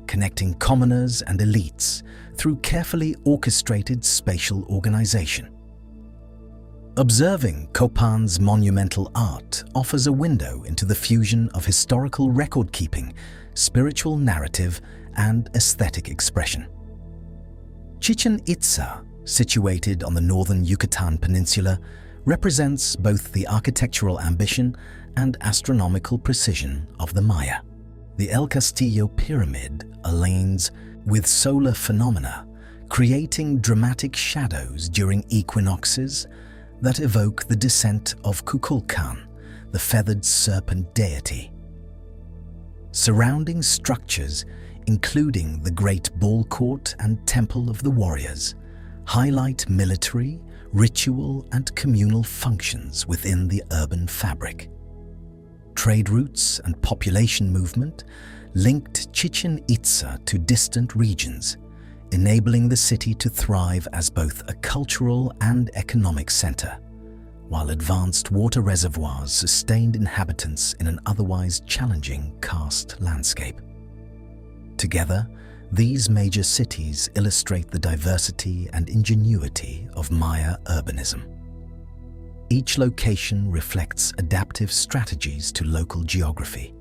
connecting commoners and elites through carefully orchestrated spatial organization. Observing Copan's monumental art offers a window into the fusion of historical record-keeping, spiritual narrative, and aesthetic expression. Chichen Itza, situated on the northern Yucatan Peninsula, represents both the architectural ambition and astronomical precision of the Maya. The El Castillo Pyramid aligns with solar phenomena, creating dramatic shadows during equinoxes that evoke the descent of Kukulkan, the feathered serpent deity. Surrounding structures, including the Great Ball Court and Temple of the Warriors, highlight military, ritual, and communal functions within the urban fabric. Trade routes and population movement linked Chichen Itza to distant regions, enabling the city to thrive as both a cultural and economic center, while advanced water reservoirs sustained inhabitants in an otherwise challenging karst landscape. Together, these major cities illustrate the diversity and ingenuity of Maya urbanism. Each location reflects adaptive strategies to local geography,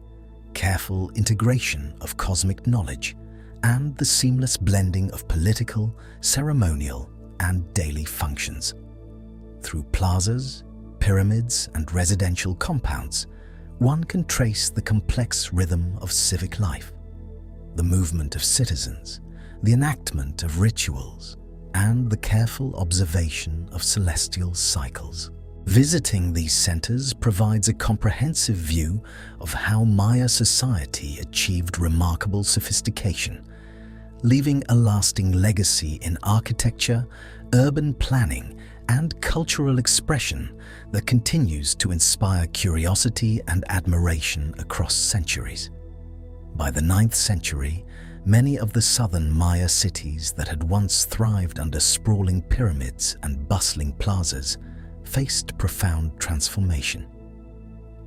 careful integration of cosmic knowledge, and the seamless blending of political, ceremonial, and daily functions. Through plazas, pyramids, and residential compounds, one can trace the complex rhythm of civic life, the movement of citizens, the enactment of rituals, and the careful observation of celestial cycles. Visiting these centers provides a comprehensive view of how Maya society achieved remarkable sophistication, leaving a lasting legacy in architecture, urban planning, and cultural expression that continues to inspire curiosity and admiration across centuries. By the 9th century, many of the southern Maya cities that had once thrived under sprawling pyramids and bustling plazas faced profound transformation.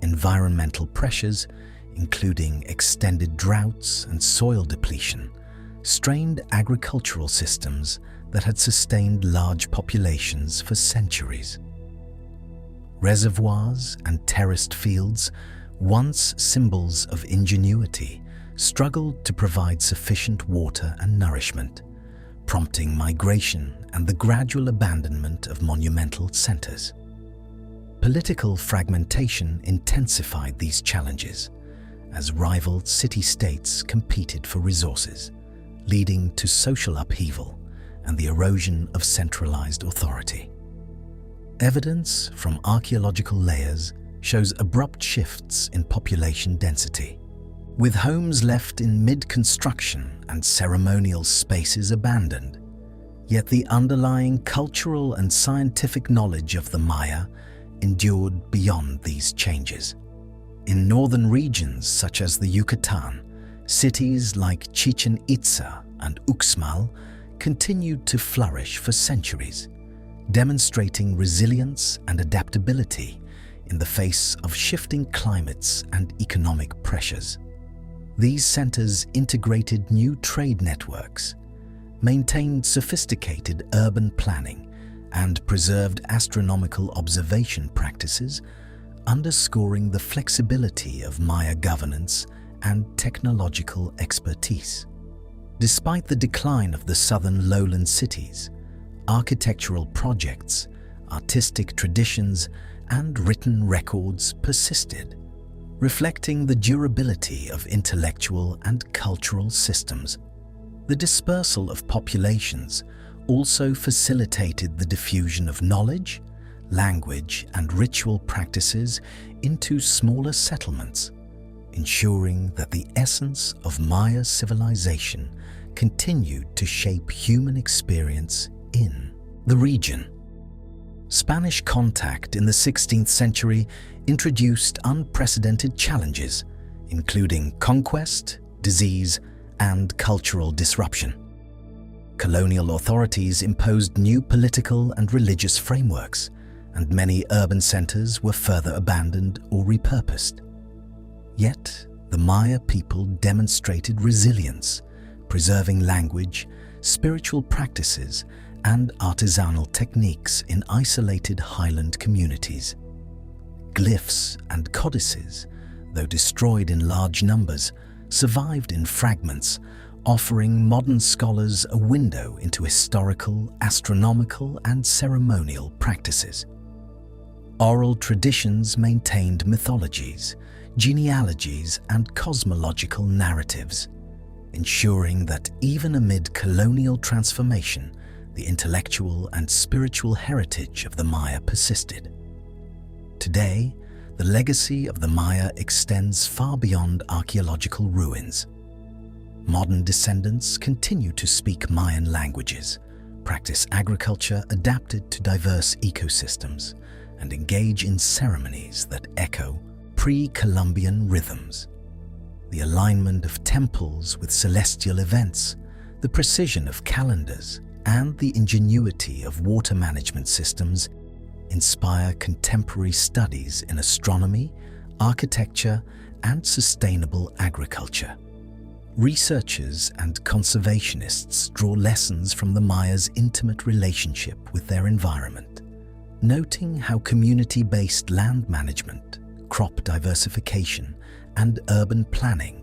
Environmental pressures, including extended droughts and soil depletion, strained agricultural systems that had sustained large populations for centuries. Reservoirs and terraced fields, once symbols of ingenuity, struggled to provide sufficient water and nourishment, prompting migration and the gradual abandonment of monumental centers. Political fragmentation intensified these challenges as rival city-states competed for resources, leading to social upheaval and the erosion of centralized authority. Evidence from archaeological layers shows abrupt shifts in population density, with homes left in mid-construction and ceremonial spaces abandoned. Yet the underlying cultural and scientific knowledge of the Maya endured beyond these changes. In northern regions such as the Yucatan, cities like Chichen Itza and Uxmal continued to flourish for centuries, demonstrating resilience and adaptability in the face of shifting climates and economic pressures. These centers integrated new trade networks, maintained sophisticated urban planning, and preserved astronomical observation practices, underscoring the flexibility of Maya governance and technological expertise. Despite the decline of the southern lowland cities, architectural projects, artistic traditions, and written records persisted, reflecting the durability of intellectual and cultural systems. The dispersal of populations also facilitated the diffusion of knowledge, language, and ritual practices into smaller settlements, ensuring that the essence of Maya civilization continued to shape human experience in the region. Spanish contact in the 16th century introduced unprecedented challenges, including conquest, disease, and cultural disruption. Colonial authorities imposed new political and religious frameworks, and many urban centers were further abandoned or repurposed. Yet, the Maya people demonstrated resilience, preserving language, spiritual practices, and artisanal techniques in isolated highland communities. Glyphs and codices, though destroyed in large numbers, survived in fragments, offering modern scholars a window into historical, astronomical, and ceremonial practices. Oral traditions maintained mythologies, genealogies, and cosmological narratives, ensuring that even amid colonial transformation, the intellectual and spiritual heritage of the Maya persisted. Today, the legacy of the Maya extends far beyond archaeological ruins. Modern descendants continue to speak Mayan languages, practice agriculture adapted to diverse ecosystems, and engage in ceremonies that echo pre-Columbian rhythms. The alignment of temples with celestial events, the precision of calendars, and the ingenuity of water management systems inspire contemporary studies in astronomy, architecture, and sustainable agriculture. Researchers and conservationists draw lessons from the Maya's intimate relationship with their environment, noting how community-based land management, crop diversification, and urban planning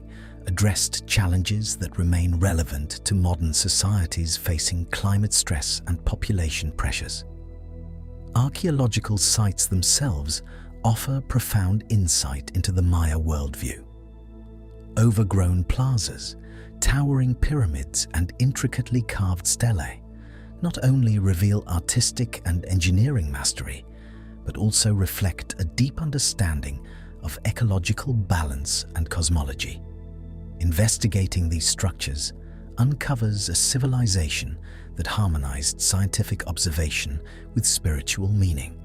addressed challenges that remain relevant to modern societies facing climate stress and population pressures. Archaeological sites themselves offer profound insight into the Maya worldview. Overgrown plazas, towering pyramids, and intricately carved stelae not only reveal artistic and engineering mastery, but also reflect a deep understanding of ecological balance and cosmology. Investigating these structures uncovers a civilization that harmonized scientific observation with spiritual meaning,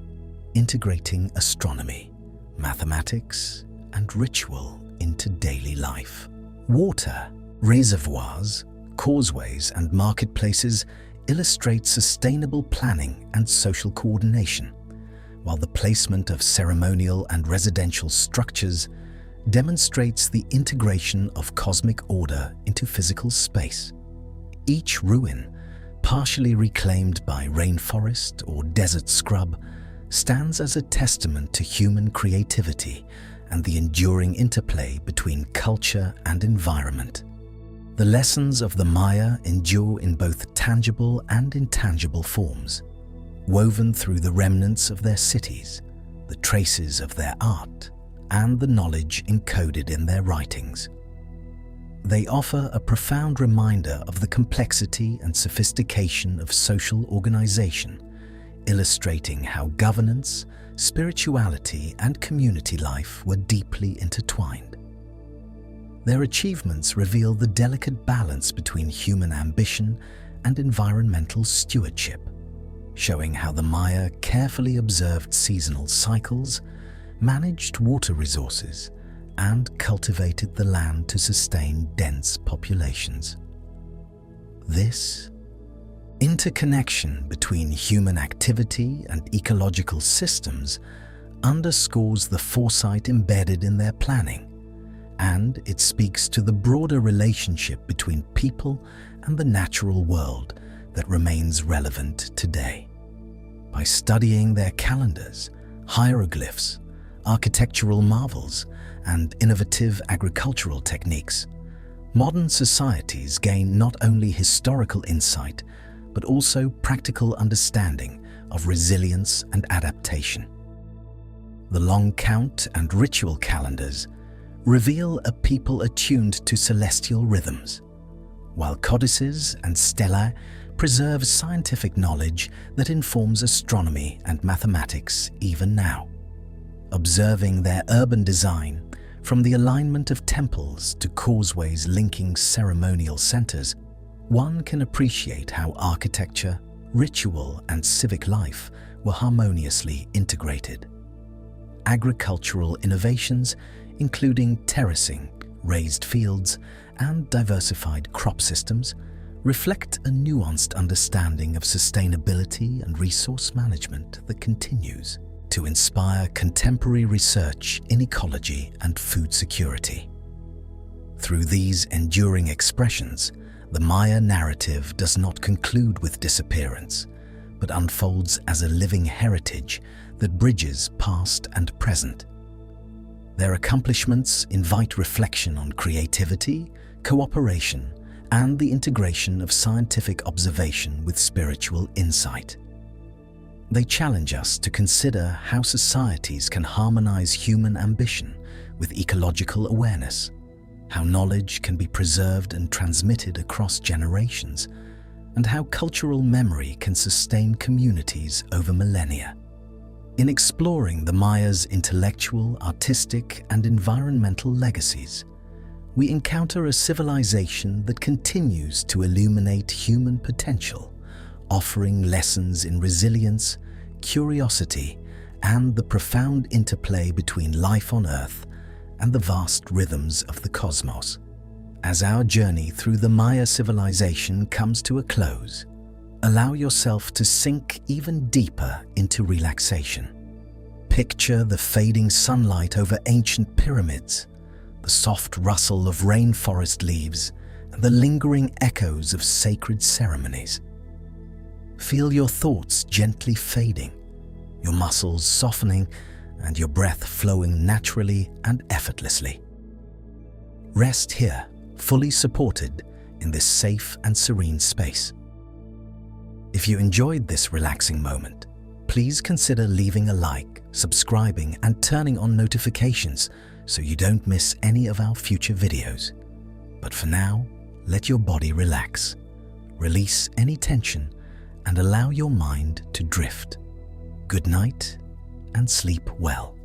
integrating astronomy, mathematics, and ritual into daily life. Water, reservoirs, causeways, and marketplaces illustrate sustainable planning and social coordination, while the placement of ceremonial and residential structures demonstrates the integration of cosmic order into physical space. Each ruin, partially reclaimed by rainforest or desert scrub, stands as a testament to human creativity and the enduring interplay between culture and environment. The lessons of the Maya endure in both tangible and intangible forms, woven through the remnants of their cities, the traces of their art, and the knowledge encoded in their writings. They offer a profound reminder of the complexity and sophistication of social organization, illustrating how governance, spirituality, and community life were deeply intertwined. Their achievements reveal the delicate balance between human ambition and environmental stewardship, showing how the Maya carefully observed seasonal cycles, managed water resources, and cultivated the land to sustain dense populations. This interconnection between human activity and ecological systems underscores the foresight embedded in their planning, and it speaks to the broader relationship between people and the natural world that remains relevant today. By studying their calendars, hieroglyphs, architectural marvels, and innovative agricultural techniques, modern societies gain not only historical insight, but also practical understanding of resilience and adaptation. The long count and ritual calendars reveal a people attuned to celestial rhythms, while codices and stelae preserve scientific knowledge that informs astronomy and mathematics even now. Observing their urban design, from the alignment of temples to causeways linking ceremonial centers, one can appreciate how architecture, ritual, and civic life were harmoniously integrated. Agricultural innovations, including terracing, raised fields, and diversified crop systems reflect a nuanced understanding of sustainability and resource management that continues to inspire contemporary research in ecology and food security. Through these enduring expressions, the Maya narrative does not conclude with disappearance, but unfolds as a living heritage that bridges past and present. Their accomplishments invite reflection on creativity, cooperation, and the integration of scientific observation with spiritual insight. They challenge us to consider how societies can harmonize human ambition with ecological awareness, how knowledge can be preserved and transmitted across generations, and how cultural memory can sustain communities over millennia. In exploring the Mayas' intellectual, artistic, and environmental legacies, we encounter a civilization that continues to illuminate human potential, offering lessons in resilience, curiosity, and the profound interplay between life on Earth and the vast rhythms of the cosmos. As our journey through the Maya civilization comes to a close, allow yourself to sink even deeper into relaxation. Picture the fading sunlight over ancient pyramids, the soft rustle of rainforest leaves, and the lingering echoes of sacred ceremonies. Feel your thoughts gently fading, your muscles softening, and your breath flowing naturally and effortlessly. Rest here, fully supported in this safe and serene space. If you enjoyed this relaxing moment, please consider leaving a like, subscribing, and turning on notifications so you don't miss any of our future videos. But for now, let your body relax, release any tension, and allow your mind to drift. Good night and sleep well.